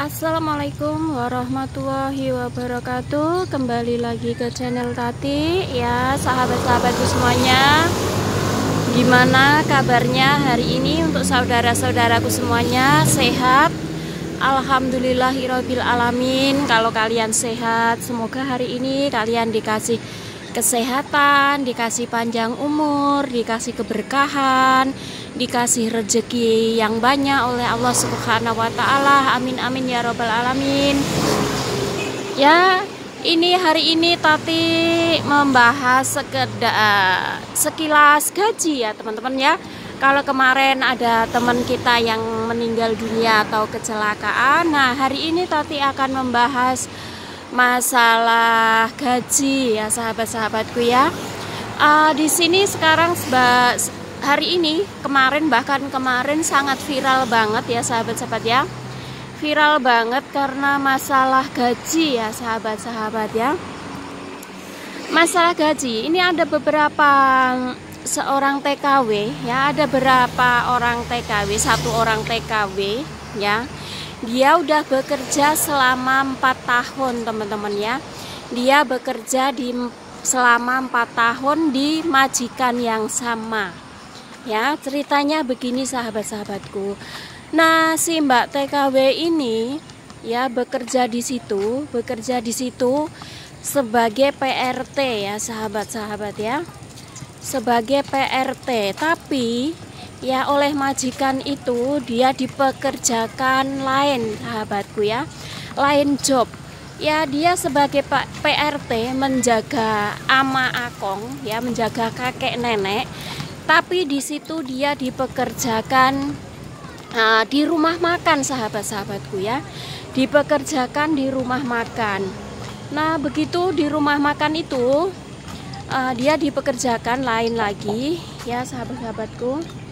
Assalamualaikum warahmatullahi wabarakatuh. Kembali lagi ke channel Tati ya, sahabat-sahabatku semuanya. Gimana kabarnya hari ini untuk saudara-saudaraku semuanya? Sehat? Alhamdulillahirabbil alamin. Kalau kalian sehat, semoga hari ini kalian dikasih kesehatan, dikasih panjang umur, dikasih keberkahan, dikasih rezeki yang banyak oleh Allah Subhanahu wa Ta'ala. Amin amin ya robbal alamin. Ya, ini hari ini Tati membahas sekilas gaji ya teman-teman ya. Kalau kemarin ada teman kita yang meninggal dunia atau kecelakaan, nah hari ini Tati akan membahas masalah gaji ya sahabat-sahabatku ya. Di sini sekarang hari ini, bahkan kemarin sangat viral banget ya sahabat-sahabat ya. Viral banget karena masalah gaji ya sahabat-sahabat ya. Masalah gaji ini ada beberapa seorang TKW ya, ada beberapa orang TKW, satu orang TKW ya. Dia udah bekerja selama 4 tahun teman-teman ya. Dia bekerja selama 4 tahun di majikan yang sama. Ya, ceritanya begini sahabat-sahabatku. Nah, si Mbak TKW ini ya bekerja di situ sebagai PRT ya sahabat-sahabat ya. Sebagai PRT, tapi ya oleh majikan itu dia dipekerjakan lain sahabatku ya, lain job ya. Dia sebagai PRT menjaga ama akong ya, menjaga kakek nenek, tapi di situ dia dipekerjakan di rumah makan sahabat-sahabatku ya, dipekerjakan di rumah makan. Nah begitu di rumah makan itu dia dipekerjakan lain lagi ya sahabat-sahabatku.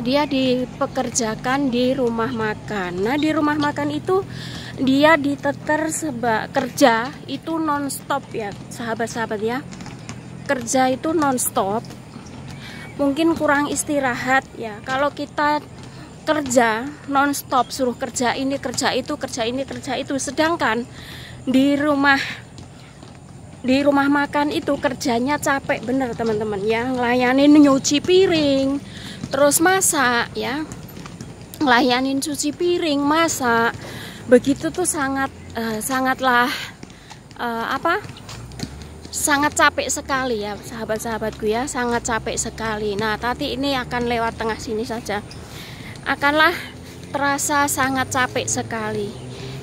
Dia dipekerjakan di rumah makan. Nah di rumah makan itu dia diteter kerja itu non-stop ya sahabat-sahabat ya. Kerja itu non-stop, mungkin kurang istirahat ya. Kalau kita kerja non-stop, suruh kerja ini kerja itu, kerja ini kerja itu, sedangkan di rumah makan itu kerjanya capek bener teman-teman ya. Ngelayanin nyuci piring, terus masak ya, ngelayanin cuci piring, masak, begitu tuh sangatlah sangat capek sekali ya sahabat-sahabatku ya, sangat capek sekali. Nah Tati ini akan lewat tengah sini saja, akanlah terasa sangat capek sekali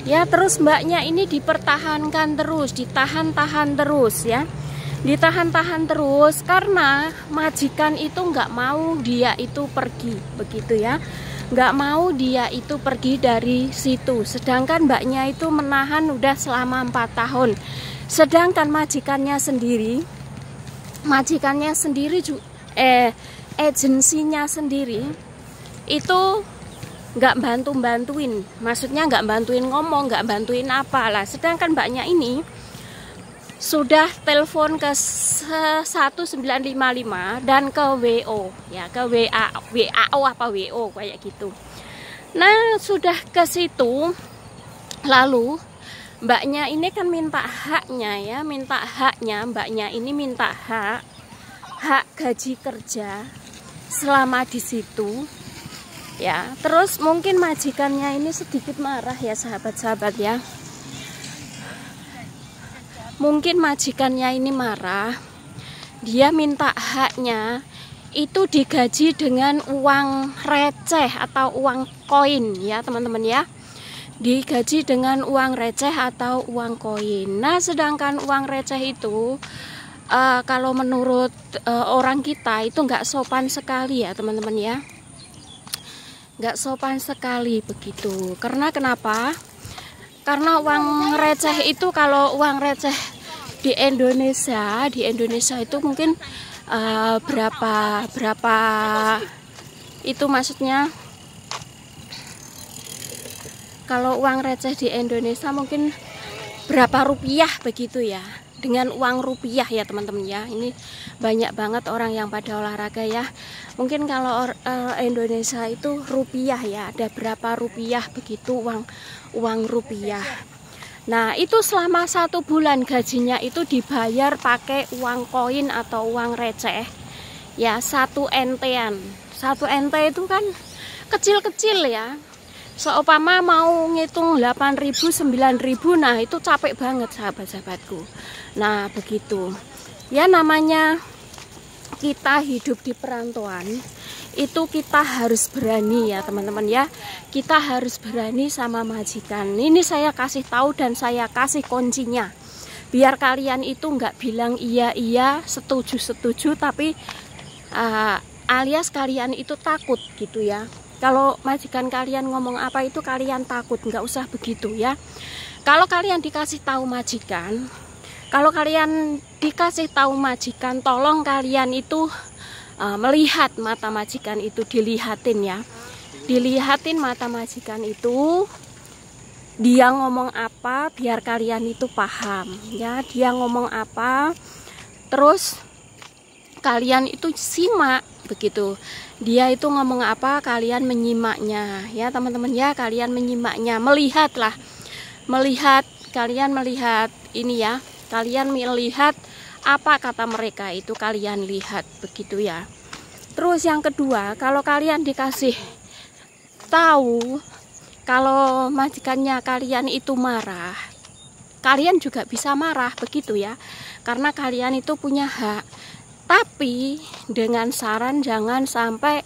ya. Terus mbaknya ini dipertahankan terus, ditahan-tahan terus ya, ditahan-tahan terus karena majikan itu nggak mau dia itu pergi begitu ya, nggak mau dia itu pergi dari situ. Sedangkan mbaknya itu menahan udah selama 4 tahun. Sedangkan majikannya sendiri agensinya sendiri itu nggak bantuin, maksudnya nggak bantuin ngomong, nggak bantuin apalah. Sedangkan mbaknya ini sudah telepon ke 1955 dan ke WO ya, ke WAO apa WO kayak gitu. Nah sudah ke situ, lalu mbaknya ini kan minta haknya ya, minta haknya. Mbaknya ini minta hak gaji kerja selama di situ ya. Terus mungkin majikannya ini sedikit marah ya sahabat-sahabat ya. Mungkin majikannya ini marah, dia minta haknya itu digaji dengan uang receh atau uang koin ya teman-teman ya. Digaji dengan uang receh atau uang koin. Nah sedangkan uang receh itu kalau menurut orang kita itu nggak sopan sekali ya teman-teman ya, nggak sopan sekali begitu. Karena kenapa? Karena uang receh itu, kalau uang receh di Indonesia itu mungkin berapa itu maksudnya. Kalau uang receh di Indonesia mungkin berapa rupiah begitu ya, dengan uang rupiah ya teman-teman ya. Ini banyak banget orang yang pada olahraga ya. Mungkin kalau Indonesia itu rupiah ya, ada berapa rupiah begitu uang rupiah. Nah itu selama 1 bulan gajinya itu dibayar pakai uang koin atau uang receh ya, 1 entean. 1 ente itu kan kecil-kecil ya. Seumpama mau ngitung 8.000, 9.000, nah itu capek banget sahabat-sahabatku. Nah begitu ya, namanya kita hidup di perantauan itu kita harus berani ya teman-teman ya. Kita harus berani sama majikan. Ini saya kasih tahu dan saya kasih kuncinya, biar kalian itu nggak bilang iya setuju tapi alias kalian itu takut gitu ya. Kalau majikan kalian ngomong apa itu kalian takut, nggak usah begitu ya. Kalau kalian dikasih tahu majikan, tolong kalian itu melihat mata majikan itu, dilihatin ya. Dilihatin mata majikan itu, dia ngomong apa biar kalian itu paham ya. Dia ngomong apa, terus kalian itu simak begitu. Dia itu ngomong apa, kalian menyimaknya ya teman-teman ya. Kalian menyimaknya, kalian melihat ini ya. Kalian melihat apa kata mereka itu, kalian lihat begitu ya. Terus yang kedua, kalau kalian dikasih tahu kalau majikannya kalian itu marah, kalian juga bisa marah begitu ya, karena kalian itu punya hak. Tapi dengan saran jangan sampai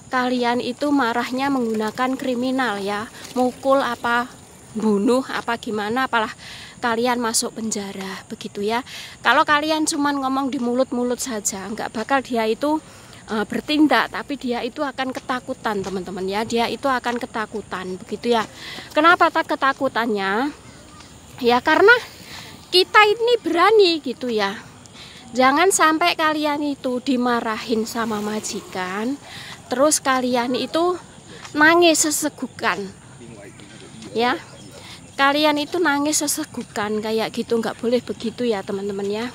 kalian itu marahnya menggunakan kriminal ya, mukul apa, bunuh apa gimana, apalah kalian masuk penjara begitu ya. Kalau kalian cuman ngomong di mulut-mulut saja, nggak bakal dia itu bertindak, tapi dia itu akan ketakutan teman-teman ya. Dia itu akan ketakutan begitu ya. Kenapa tak ketakutannya? Ya karena kita ini berani gitu ya. Jangan sampai kalian itu dimarahin sama majikan, terus kalian itu nangis sesegukan ya. Kalian itu nangis sesegukan kayak gitu, nggak boleh begitu ya teman-teman ya.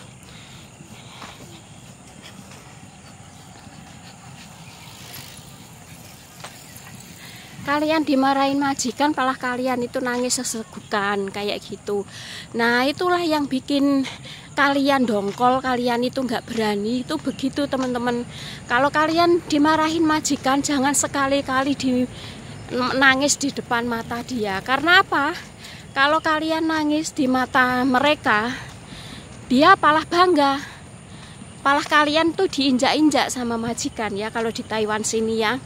Kalian dimarahin majikan, malah kalian itu nangis sesegukan kayak gitu. Nah itulah yang bikin kalian dongkol, kalian itu nggak berani, itu begitu teman-teman. Kalau kalian dimarahin majikan, jangan sekali-kali nangis di depan mata dia. Karena apa? Kalau kalian nangis di mata mereka, dia malah bangga. Malah kalian tuh diinjak-injak sama majikan ya. Kalau di Taiwan sini ya,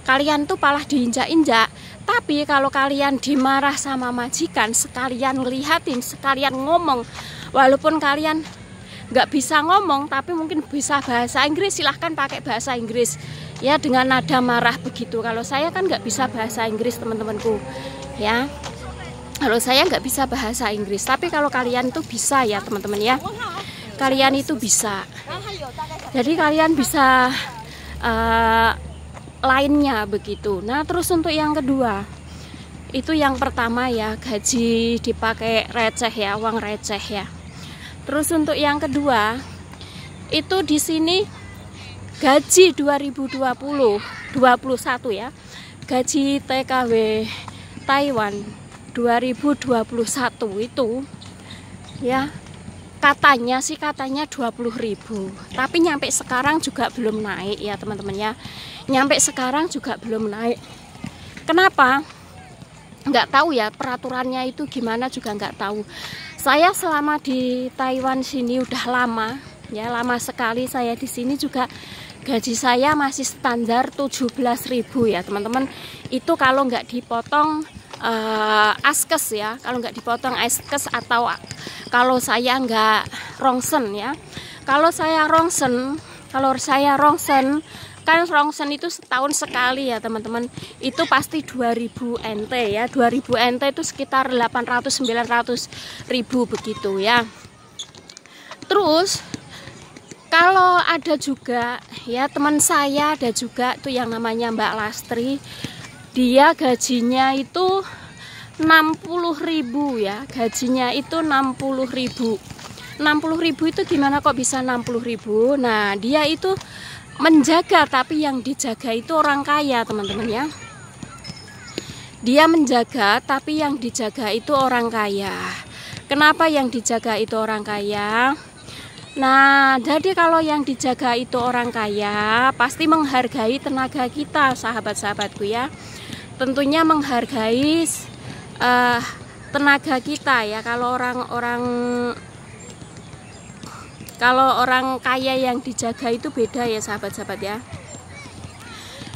kalian tuh malah diinjak-injak. Tapi kalau kalian dimarah sama majikan, sekalian ngelihatin, sekalian ngomong, walaupun kalian nggak bisa ngomong tapi mungkin bisa bahasa Inggris, silahkan pakai bahasa Inggris ya dengan nada marah begitu. Kalau saya kan nggak bisa bahasa Inggris teman-temanku ya. Kalau saya nggak bisa bahasa Inggris, tapi kalau kalian tuh bisa ya teman-teman ya. Kalian itu bisa. Jadi kalian bisa lainnya begitu. Nah terus untuk yang kedua, itu yang pertama ya, gaji dipakai receh ya, uang receh ya. Terus untuk yang kedua, itu di sini gaji 2021 ya, gaji TKW Taiwan 2021 itu ya, katanya 20.000, tapi nyampe sekarang juga belum naik ya teman-teman ya. Nyampe sekarang juga belum naik. Kenapa? Nggak tahu ya, peraturannya itu gimana juga nggak tahu. Saya selama di Taiwan sini udah lama ya, lama sekali saya di sini juga. Gaji saya masih standar 17.000 ya teman-teman. Itu kalau nggak dipotong askes ya, kalau nggak dipotong askes atau kalau saya nggak rongsen ya. Kalau saya rongsen kan rongsen itu setahun sekali ya teman-teman, itu pasti 2000 NT ya. 2000 NT itu sekitar 800-900 ribu begitu ya. Terus kalau ada juga ya teman saya, ada juga tuh yang namanya Mbak Lastri, dia gajinya itu 60.000 ya, gajinya itu 60.000. 60.000 itu gimana kok bisa 60.000? Nah, dia itu menjaga, tapi yang dijaga itu orang kaya, teman-teman ya. Dia menjaga, tapi yang dijaga itu orang kaya. Kenapa yang dijaga itu orang kaya? Nah, jadi kalau yang dijaga itu orang kaya, pasti menghargai tenaga kita, sahabat-sahabatku ya. Tentunya menghargai tenaga kita ya. Kalau orang kaya yang dijaga itu beda ya, sahabat-sahabat ya.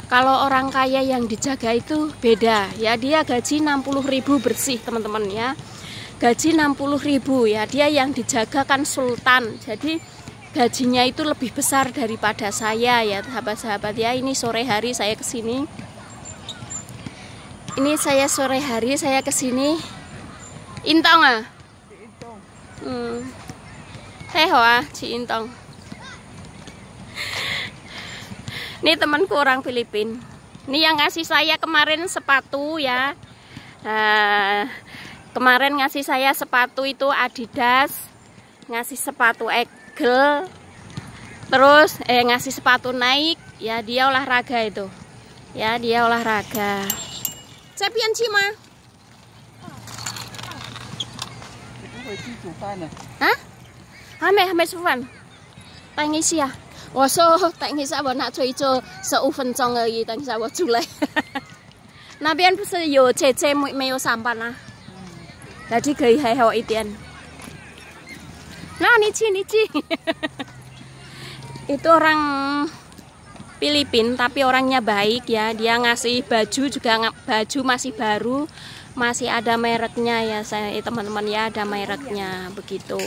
Kalau orang kaya yang dijaga itu beda ya, dia gaji 60.000 bersih, teman-teman ya. Gaji 60.000 ya, dia yang dijaga kan sultan. Jadi gajinya itu lebih besar daripada saya ya, sahabat-sahabat ya. Ini sore hari saya kesini. Ini saya sore hari saya kesini. Intong ah. Ci Intong. Ini temanku orang Filipina. Ini yang ngasih saya kemarin sepatu ya. Kemarin ngasih saya sepatu itu Adidas, ngasih sepatu Eagle, terus ngasih sepatu Nike. Ya dia olahraga itu. Ya dia olahraga. Cepian Cima. Hah? Hame Sufan. Tanya sih ya. 我說等一下我拿出一做15分鐘而已，等一下我出來。那邊不是有姐姐沒有上班啊？jadi 可以還好一點。Nah, Nici. Itu orang Filipina tapi orangnya baik ya. Dia ngasih baju juga, baju masih baru, masih ada mereknya ya, saya teman-teman ya, ada mereknya begitu.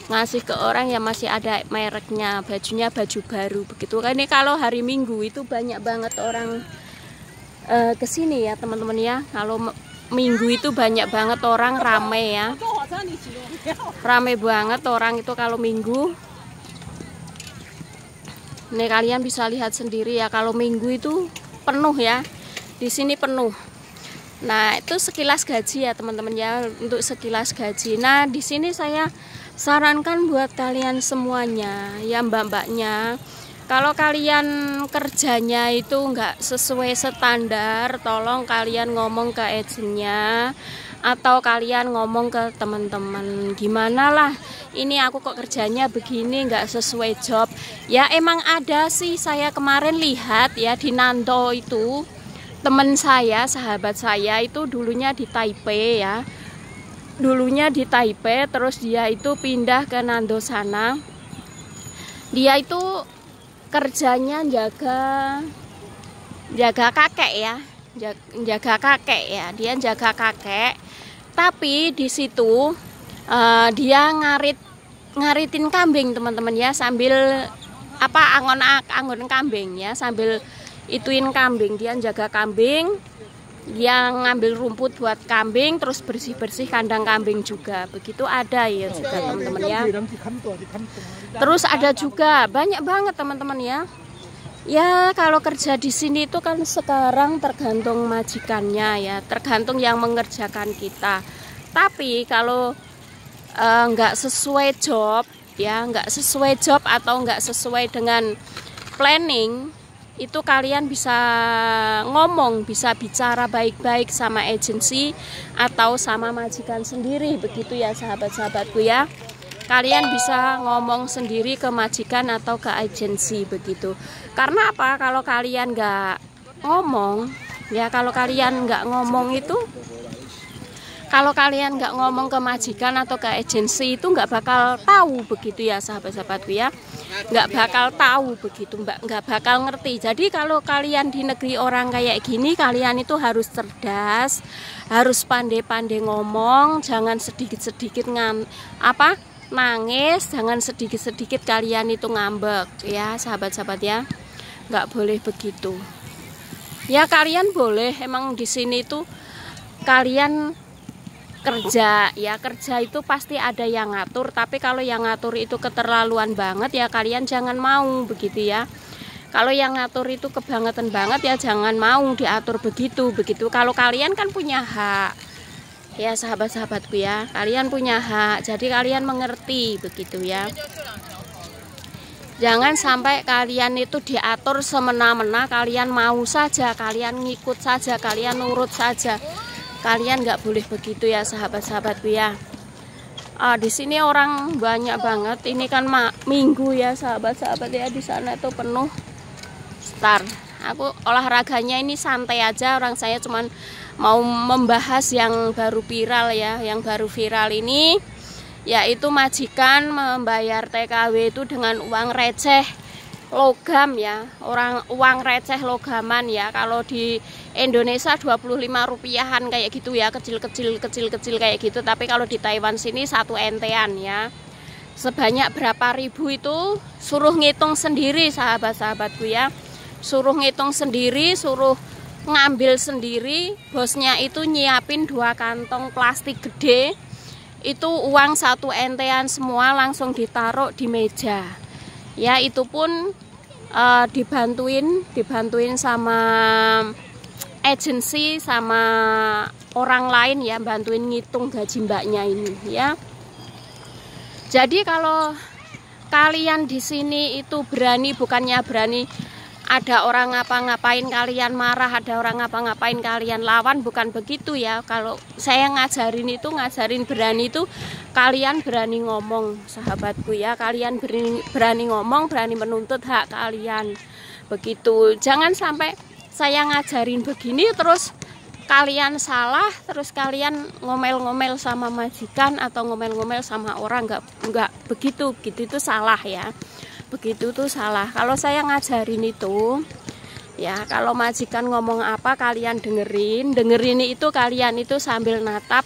Ngasih ke orang yang masih ada mereknya, bajunya baju baru begitu. Ini kalau hari Minggu itu banyak banget orang kesini ya, teman-teman ya. Kalau Minggu itu banyak banget orang, rame ya, rame banget orang itu kalau Minggu. Ini kalian bisa lihat sendiri ya, kalau Minggu itu penuh ya, di sini penuh. Nah itu sekilas gaji ya teman-teman ya, untuk sekilas gaji. Nah di sini saya sarankan buat kalian semuanya ya, mbak-mbaknya, kalau kalian kerjanya itu nggak sesuai standar, tolong kalian ngomong ke agennya atau kalian ngomong ke teman-teman, gimana lah ini aku kok kerjanya begini, nggak sesuai job. Ya emang ada sih, saya kemarin lihat ya di Nando itu, teman saya, sahabat saya itu dulunya di Taipei ya. Dulunya di Taipei, terus dia itu pindah ke Nando sana. Dia itu kerjanya jaga kakek ya, jaga kakek ya. Dia jaga kakek. Tapi di situ dia ngaritin kambing teman-teman ya, sambil angon kambing ya, sambil ituin kambing. Dia jaga kambing. Dia ngambil rumput buat kambing, terus bersih-bersih kandang kambing juga. Begitu ada ya juga teman-teman ya. Terus ada juga banyak banget teman-teman ya. Ya kalau kerja di sini itu kan sekarang tergantung majikannya ya, tergantung yang mengerjakan kita. Tapi kalau nggak sesuai job ya, nggak sesuai job atau nggak sesuai dengan planning, itu kalian bisa ngomong, bisa bicara baik-baik sama agensi atau sama majikan sendiri begitu ya sahabat-sahabatku ya. Kalian bisa ngomong sendiri ke majikan atau ke agensi begitu. Karena apa? Kalau kalian nggak ngomong ya, kalau kalian nggak ngomong itu, kalau kalian nggak ngomong ke majikan atau ke agensi itu nggak bakal tahu begitu ya sahabat-sahabatku ya, nggak bakal tahu begitu, nggak bakal ngerti. Jadi kalau kalian di negeri orang kayak gini, kalian itu harus cerdas, harus pandai-pandai ngomong, jangan sedikit-sedikit nangis, jangan sedikit-sedikit kalian itu ngambek ya sahabat-sahabat ya, nggak boleh begitu. Ya kalian boleh, emang di sini tuh kalian kerja ya, kerja itu pasti ada yang ngatur, tapi kalau yang ngatur itu keterlaluan banget ya kalian jangan mau begitu ya. Kalau yang ngatur itu kebangetan banget ya jangan mau diatur begitu. Kalau kalian kan punya hak Ya sahabat-sahabatku ya, kalian punya hak, jadi kalian mengerti begitu ya. Jangan sampai kalian itu diatur semena-mena, kalian mau saja, kalian ngikut saja, kalian nurut saja. Kalian nggak boleh begitu ya sahabat-sahabatku ya. Di sini orang banyak banget. Ini kan minggu ya sahabat-sahabat ya, di sana itu penuh. Start. Aku olahraganya ini santai aja, orang saya cuman mau membahas yang baru viral ya. Yang baru viral ini yaitu majikan membayar TKW itu dengan uang receh logam ya. Uang receh logaman ya. Kalau di Indonesia 25 rupiahan kayak gitu ya, kecil-kecil kayak gitu. Tapi kalau di Taiwan sini 1 entean ya. Sebanyak berapa ribu itu suruh ngitung sendiri sahabat-sahabatku ya. Suruh ngitung sendiri, suruh ngambil sendiri. Bosnya itu nyiapin 2 kantong plastik gede. Itu uang 1 entean semua langsung ditaruh di meja. Ya itu pun dibantuin sama agensi, sama orang lain ya, bantuin ngitung gaji mbaknya ini ya. Jadi kalau kalian di sini itu berani, bukannya berani ada orang ngapa-ngapain kalian marah, ada orang ngapa-ngapain kalian lawan, bukan begitu ya. Kalau saya ngajarin itu, ngajarin berani itu kalian berani ngomong sahabatku ya. Kalian berani ngomong, berani menuntut hak kalian. Begitu. Jangan sampai saya ngajarin begini terus kalian salah, terus kalian ngomel-ngomel sama majikan atau ngomel-ngomel sama orang. Enggak begitu. Begitu itu salah ya. Begitu tuh salah. Kalau saya ngajarin itu ya, kalau majikan ngomong apa kalian dengerin itu, kalian itu sambil natap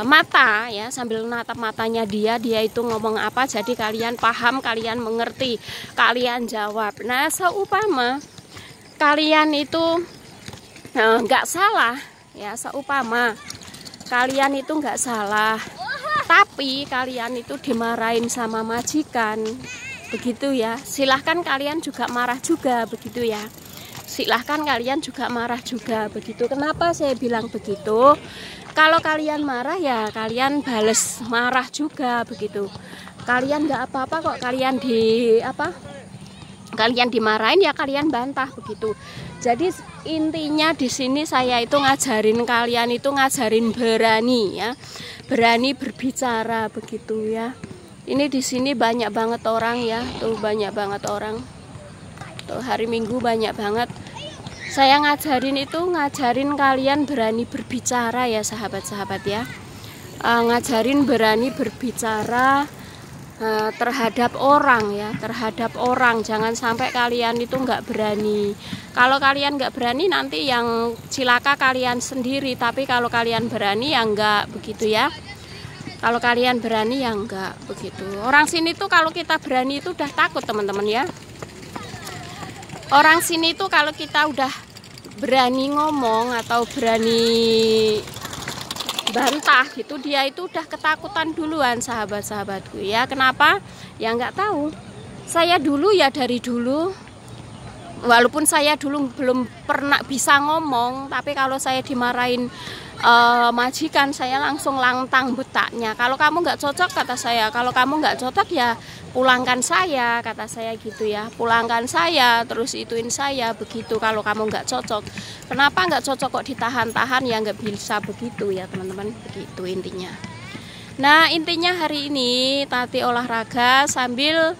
mata ya, sambil natap matanya dia itu ngomong apa, jadi kalian paham, kalian mengerti, kalian jawab. Nah seumpama kalian itu nggak salah ya, seumpama kalian itu nggak salah tapi kalian itu dimarahin sama majikan begitu ya, silahkan kalian juga marah juga begitu ya, silahkan kalian juga marah juga begitu. Kenapa saya bilang begitu? Kalau kalian marah ya kalian bales marah juga begitu. Kalian nggak apa-apa kok, kalian kalian dimarahin ya kalian bantah begitu. Jadi intinya di sini saya itu ngajarin kalian itu ngajarin berani ya, berani berbicara begitu ya. Ini di sini banyak banget orang ya, tuh banyak banget orang. Tuh hari Minggu banyak banget. Saya ngajarin itu, ngajarin kalian berani berbicara ya sahabat-sahabat ya. Ngajarin berani berbicara terhadap orang ya, terhadap orang. Jangan sampai kalian itu nggak berani. Kalau kalian nggak berani nanti yang cilaka kalian sendiri. Tapi kalau kalian berani ya nggak begitu ya. Kalau kalian berani ya enggak begitu. Orang sini tuh kalau kita berani itu udah takut teman-teman ya. Orang sini tuh kalau kita udah berani ngomong atau berani bantah gitu, dia itu udah ketakutan duluan sahabat-sahabatku ya. Kenapa? Ya nggak tahu. Saya dulu ya dari dulu, walaupun saya dulu belum pernah bisa ngomong, tapi kalau saya dimarahin majikan saya langsung lantang betaknya. Kalau kamu nggak cocok kata saya, kalau kamu nggak cocok ya pulangkan saya, kata saya gitu ya, pulangkan saya, terus ituin saya begitu. Kalau kamu nggak cocok, kenapa nggak cocok kok ditahan-tahan, ya nggak bisa begitu ya teman-teman, begitu intinya. Nah intinya hari ini Tati olahraga sambil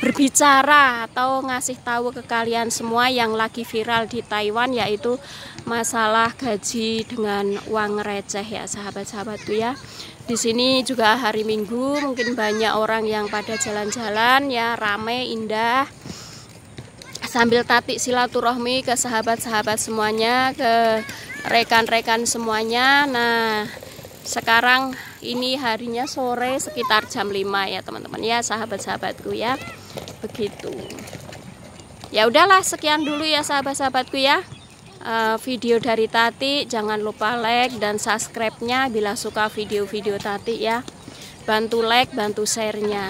berbicara atau ngasih tahu ke kalian semua yang lagi viral di Taiwan, yaitu masalah gaji dengan uang receh ya sahabat-sahabatku ya. Di sini juga hari Minggu mungkin banyak orang yang pada jalan-jalan ya, rame indah. Sambil Tati silaturahmi ke sahabat-sahabat semuanya, ke rekan-rekan semuanya. Nah sekarang ini harinya sore sekitar jam 5 ya teman-teman ya, sahabat-sahabatku ya. Begitu. Ya udahlah, sekian dulu ya sahabat-sahabatku ya. Video dari Tati, jangan lupa like dan subscribe-nya bila suka video-video Tati ya. Bantu like, bantu share-nya.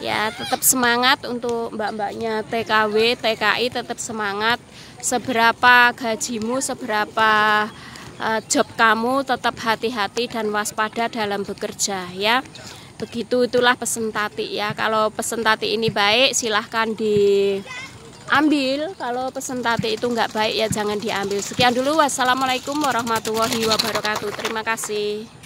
Ya, tetap semangat untuk mbak-mbaknya TKW, TKI, tetap semangat. Seberapa gajimu, seberapa job kamu, tetap hati-hati dan waspada dalam bekerja ya. Begitu, itulah pesan Tati ya. Kalau pesan Tati ini baik, silahkan diambil. Kalau pesan Tati itu nggak baik ya jangan diambil. Sekian dulu, wassalamualaikum warahmatullahi wabarakatuh. Terima kasih.